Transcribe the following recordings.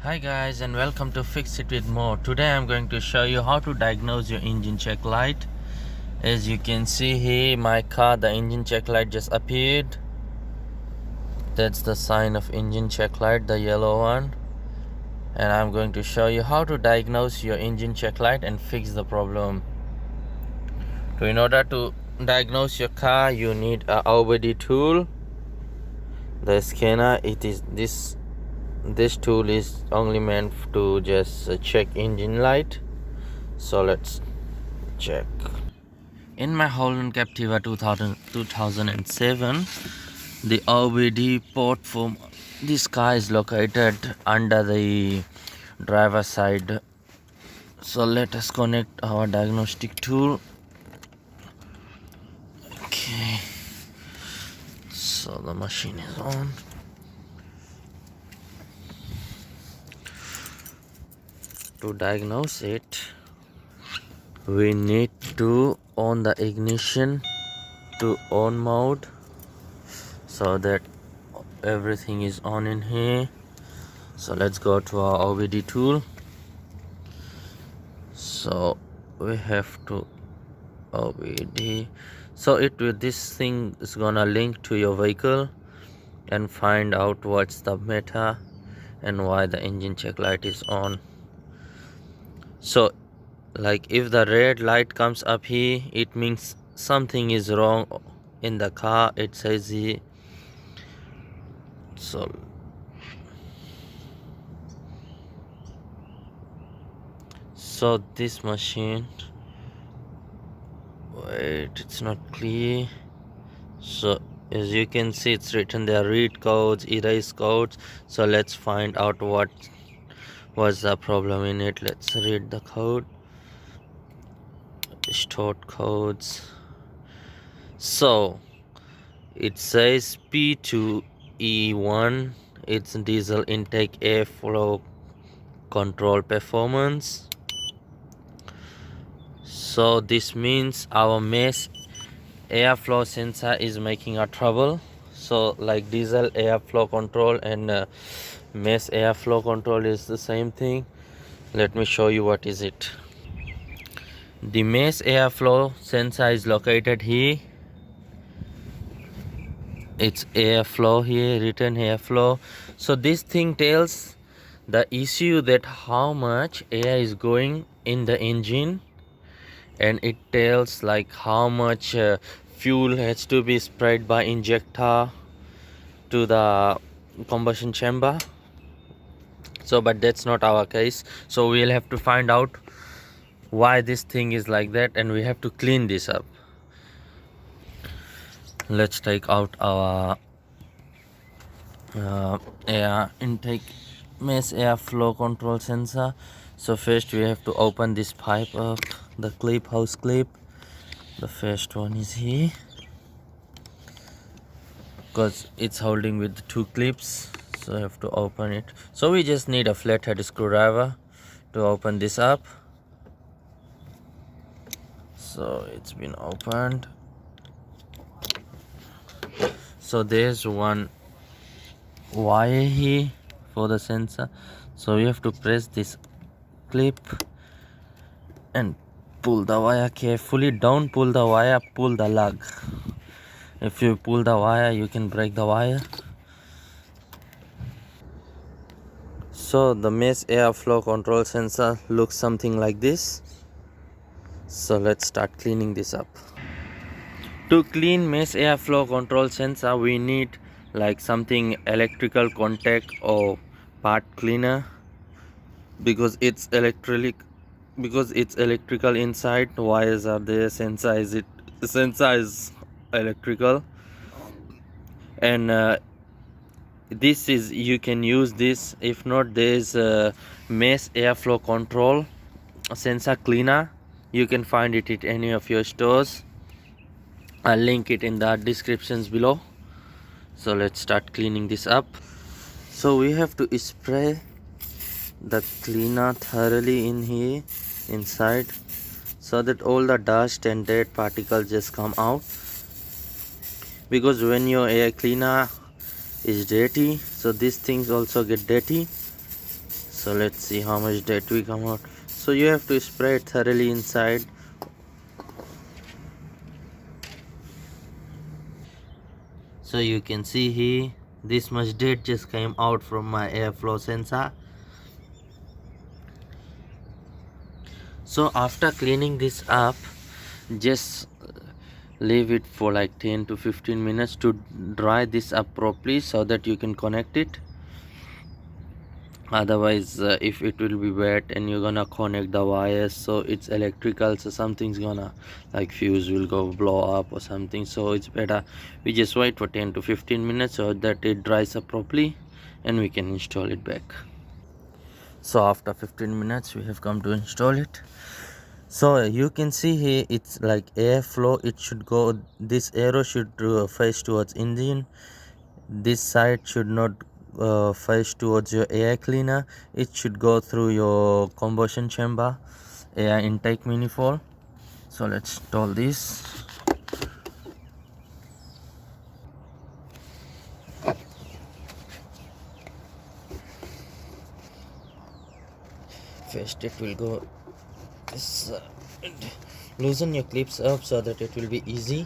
Hi guys, and welcome to Fix It with More. Today I'm going to show you how to diagnose your engine check light. As you can see here, my car, the engine check light just appeared. That's the sign of engine check light, the yellow one. And I'm going to show you how to diagnose your engine check light and fix the problem. So in order to diagnose your car, you need a OBD tool. The scanner, this tool is only meant to just check engine light. So let's check. In my Holland Captiva 2007, the OBD port for this car is located under the driver side. So let us connect our diagnostic tool. Okay, so the machine is on. To diagnose it, we need to on the ignition to on mode so that everything is on in here. So let's go to our OBD tool. So we have to OBD. So this thing is gonna link to your vehicle and find out what's the matter and why the engine check light is on. So like if the red light comes up here, it means something is wrong in the car. It says here. So this machine, wait, it's not clear. So as you can see, it's written there, read codes, erase codes. So let's find out what was the problem in it. Let's read the code. Stored codes. So it says P2E1, it's diesel intake airflow control performance. So this means our mass airflow sensor is making a trouble. So like diesel airflow control and mass airflow control is the same thing. Let me show you what is it. The mass airflow sensor is located here. It's airflow here, written airflow. So this thing tells the issue that how much air is going in the engine, and it tells like how much fuel has to be sprayed by injector to the combustion chamber. So but that's not our case, so we'll have to find out why this thing is like that, and we have to clean this up. Let's take out our air intake mass airflow control sensor. So first we have to open this pipe up, the clip, hose clip. The first one is here because it's holding with two clips, so I have to open it. So we just need a flathead screwdriver to open this up. So it's been opened. So there's one wire here for the sensor, so we have to press this clip and pull the wire carefully. Don't pull the wire, pull the lug. If you pull the wire, you can break the wire. So the mass airflow control sensor looks something like this. So let's start cleaning this up. To clean mass airflow control sensor, we need like something electrical contact or part cleaner, because it's electrical inside. Wires are there, sensor is electrical, and this is, you can use this. If not, there's a mass airflow control sensor cleaner. You can find it at any of your stores. I'll link it in the descriptions below. So let's start cleaning this up. So we have to spray the cleaner thoroughly in here inside, so that all the dust and dead particles just come out. Because when your air cleaner is dirty, so these things also get dirty. So let's see how much dirt we come out. So you have to spray it thoroughly inside. So you can see here, this much dirt just came out from my airflow sensor. So after cleaning this up, just leave it for like 10 to 15 minutes to dry this up properly so that you can connect it. Otherwise if it will be wet and you're gonna connect the wires, so it's electrical, so something's gonna, like fuse will go blow up or something. So it's better we just wait for 10 to 15 minutes so that it dries up properly and we can install it back. So after 15 minutes we have come to install it. So you can see here it's like airflow, it should go, this arrow should face towards engine, this side should not face towards your air cleaner, it should go through your combustion chamber air intake manifold. So let's install this. First it will go this side. Loosen your clips up so that it will be easy.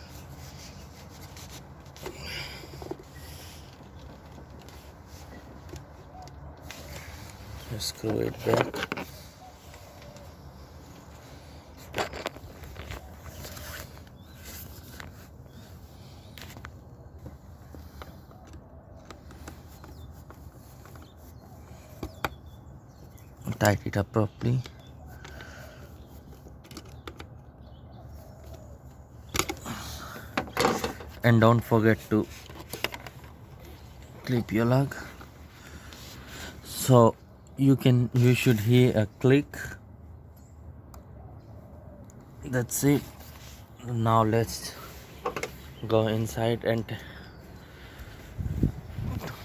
Screw it back. Tight it up properly. And don't forget to clip your lug. So you should hear a click. That's it. Now let's go inside and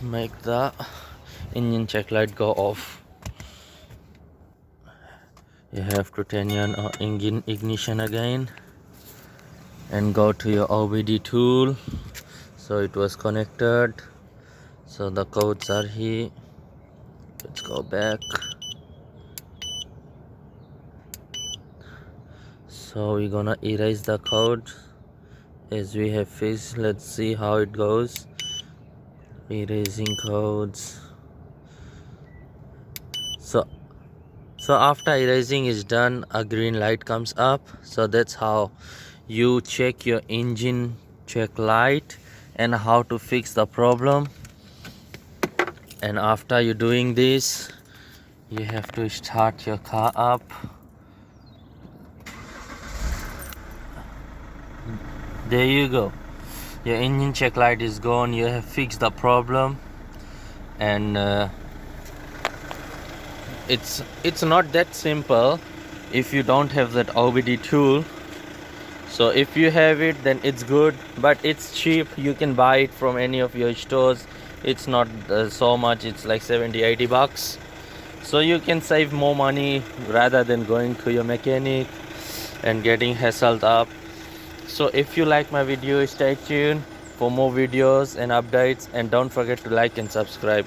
make the engine check light go off. You have to turn on engine ignition again and go to your OBD tool. So it was connected, so the codes are here. Let's go back. So we're gonna erase the code as we have fixed. Let's see how it goes. Erasing codes. So after erasing is done, a green light comes up. So that's how you check your engine check light and how to fix the problem. And after you're doing this, you have to start your car up. There you go, your engine check light is gone. You have fixed the problem. And it's not that simple if you don't have that OBD tool. So if you have it, then it's good, but it's cheap. You can buy it from any of your stores. It's not so much, it's like 70-80 bucks. So you can save more money rather than going to your mechanic and getting hassled up. So if you like my video, stay tuned for more videos and updates, and don't forget to like and subscribe.